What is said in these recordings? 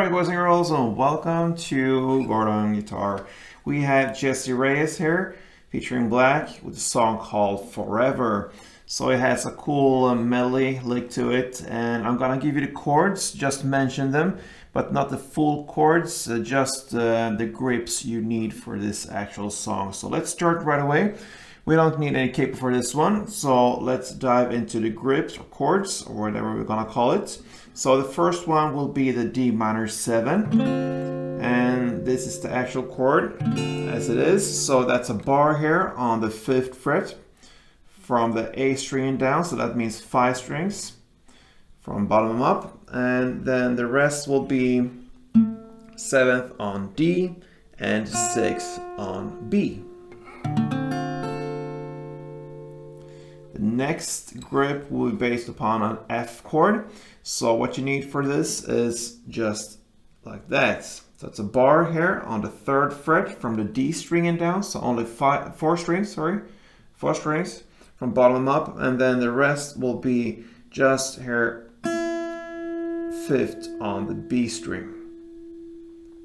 Alright boys and girls, and welcome to Gordon Guitar. We have JESSIE REYEZ here, featuring Black, with a song called Forever. So it has a cool melody lick to it, and I'm gonna give you the chords, just mention them, but not the full chords, just the grips you need for this actual song. So let's start right away. We don't need any capo for this one, so let's dive into the grips or chords, or whatever we're gonna call it. So the first one will be the Dm7, and this is the actual chord as it is. So that's a bar here on the 5th fret from the A string down, so that means 5 strings from bottom up, and then the rest will be 7th on D and 6th on B. The next grip will be based upon an F chord. So what you need for this is just like that. So it's a bar here on the 3rd fret from the D string and down. So only 4 strings from bottom up. And then the rest will be just here 5th on the B string.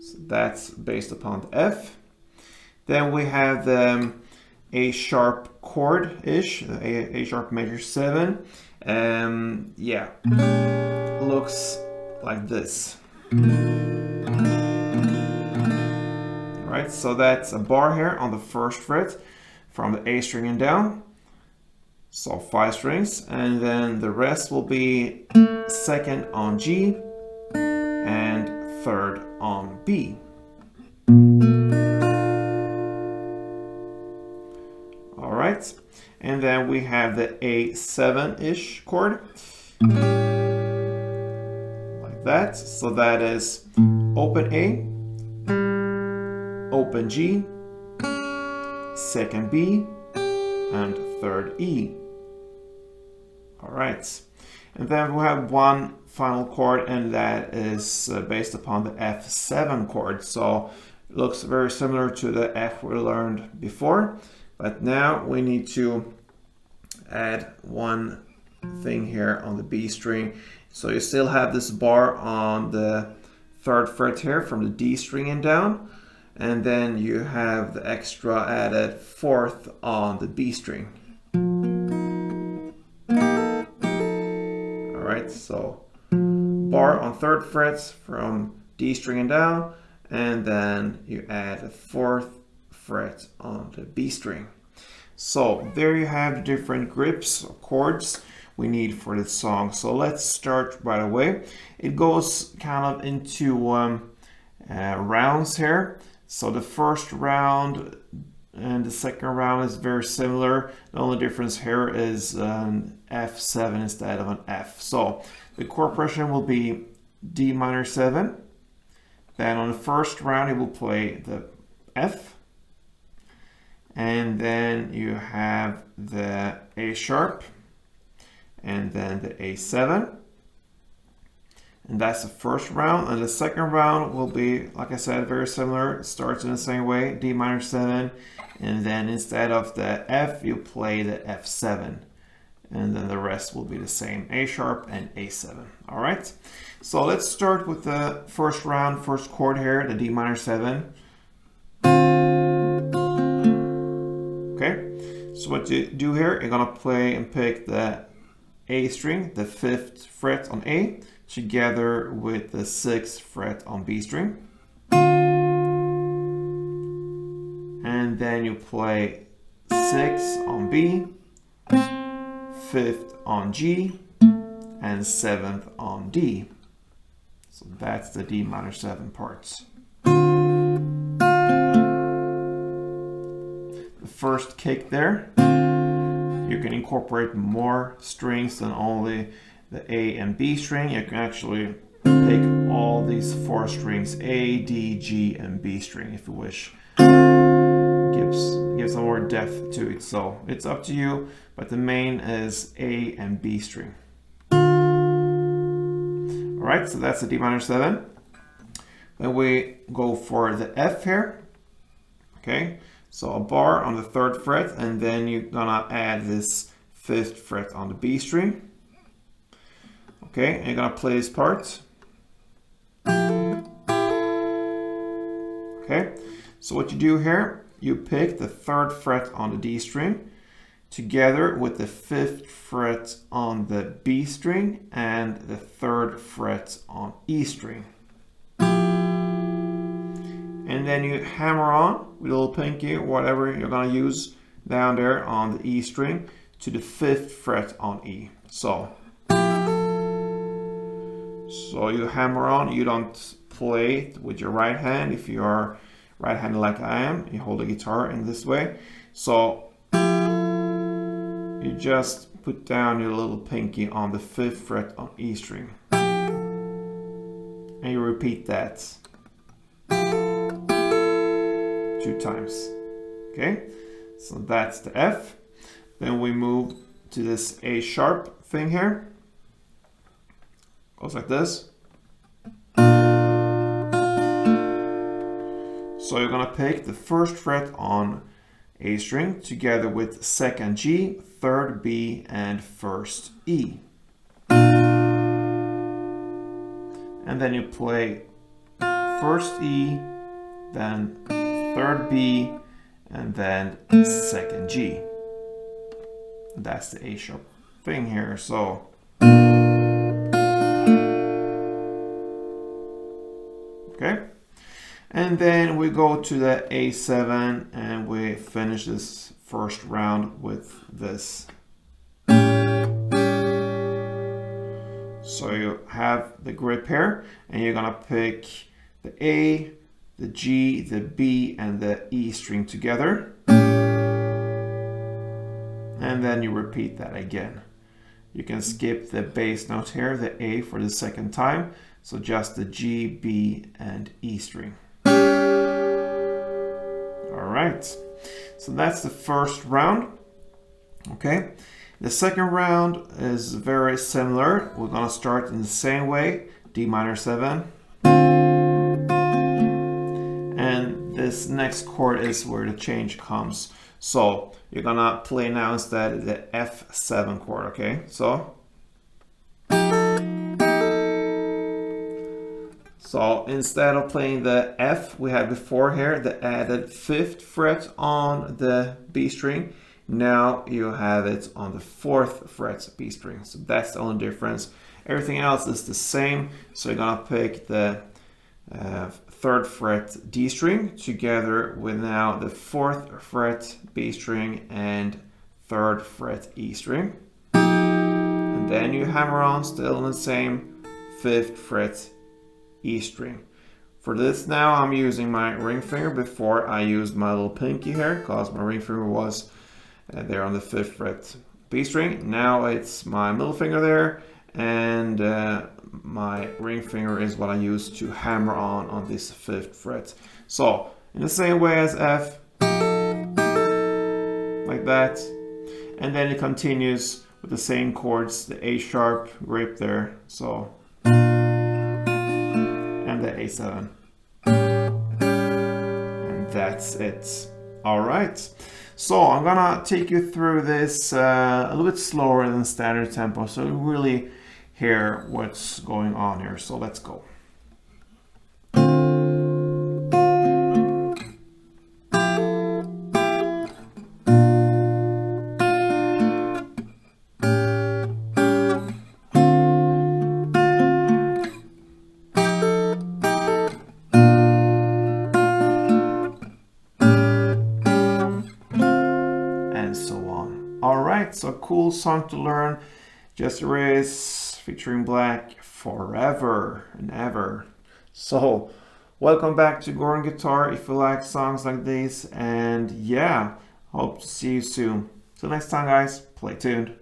So that's based upon the F. Then we have the A sharp chord-ish, A sharp major 7. Yeah, looks like this. Alright, so that's a bar here on the 1st fret from the A string and down. So 5 strings, and then the rest will be 2nd on G and 3rd on B. Alright, and then we have the A7-ish chord, like that. So that is open A, open G, 2nd B, and 3rd E. Alright, and then we have one final chord, and that is based upon the F7 chord. So it looks very similar to the F we learned before. But now we need to add one thing here on the B string. So you still have this bar on the 3rd fret here from the D string and down. And then you have the extra added 4th on the B string. Alright, so bar on 3rd frets from D string and down. And then you add a 4th fret on the B string. So there you have the different grips or chords we need for this song. So let's start right away. It goes kind of into rounds here. So the first round and the second round is very similar. The only difference here is an F7 instead of an F. So the chord progression will be Dm7. Then on the first round it will play the F. And then you have the A sharp, and then the A7. And that's the first round. And the second round will be, like I said, very similar. It starts in the same way, Dm7. And then instead of the F, you play the F7. And then the rest will be the same, A sharp and A7. All right. So let's start with the first round, first chord here, the Dm7. Okay, so what you do here, you're gonna play and pick the A string, the 5th fret on A, together with the 6th fret on B string. And then you play 6 on B, 5th on G, and 7th on D. So that's the Dm7 parts. The first kick there, you can incorporate more strings than only the A and B string. You can actually pick all these 4 strings, A, D, G, and B string if you wish. Gives some more depth to it, so it's up to you, but the main is A and B string. Alright, so that's the Dm7. Then we go for the F here. Okay. So a bar on the 3rd fret, and then you're gonna add this 5th fret on the B string. Okay, and you're gonna play this part. So what you do here, you pick the 3rd fret on the D string together with the 5th fret on the B string and the 3rd fret on E string. And then you hammer on with a little pinky, whatever you're going to use down there on the E string to the 5th fret on E. So you hammer on, you don't play it with your right hand. If you are right-handed like I am, you hold the guitar in this way. So you just put down your little pinky on the 5th fret on E string. And you repeat that 2 times. Okay, so that's the F. Then we move to this A sharp thing here. Goes like this. So you're gonna pick the 1st fret on A string together with 2nd G, 3rd B, and 1st E. And then you play 1st E, then 3rd B, and then 2nd G. That's the A sharp thing here. So okay. And then we go to the A7 and we finish this first round with this. So you have the grip here and you're gonna pick the A, the G, the B, and the E string together. And then you repeat that again. You can skip the bass note here, the A, for the 2nd time. So just the G, B, and E string. All right, so that's the first round. Okay, the second round is very similar. We're gonna start in the same way, D minor 7. And this next chord is where the change comes. So you're gonna play now instead the F7 chord, okay? So instead of playing the F we had before here, the added 5th fret on the B string, now you have it on the 4th fret B string. So that's the only difference. Everything else is the same. So you're gonna pick the 3rd fret D string together with now the 4th fret B string and 3rd fret E string. And then you hammer on still on the same 5th fret E string. For this now I'm using my ring finger. Before I used my little pinky here because my ring finger was there on the 5th fret B string. Now it's my middle finger there and my ring finger is what I use to hammer on this 5th fret. So in the same way as F, like that, and then it continues with the same chords, the A sharp grip there, so, and the A7, and that's it. All right, so I'm gonna take you through this a little bit slower than standard tempo, so you really hear what's going on here. So let's go. And so on. All right, so cool song to learn. JESSIE REYEZ featuring Black, Forever and Ever. So welcome back to Gordon Guitar if you like songs like these, and yeah, hope to see you soon. Till next time guys, play tuned.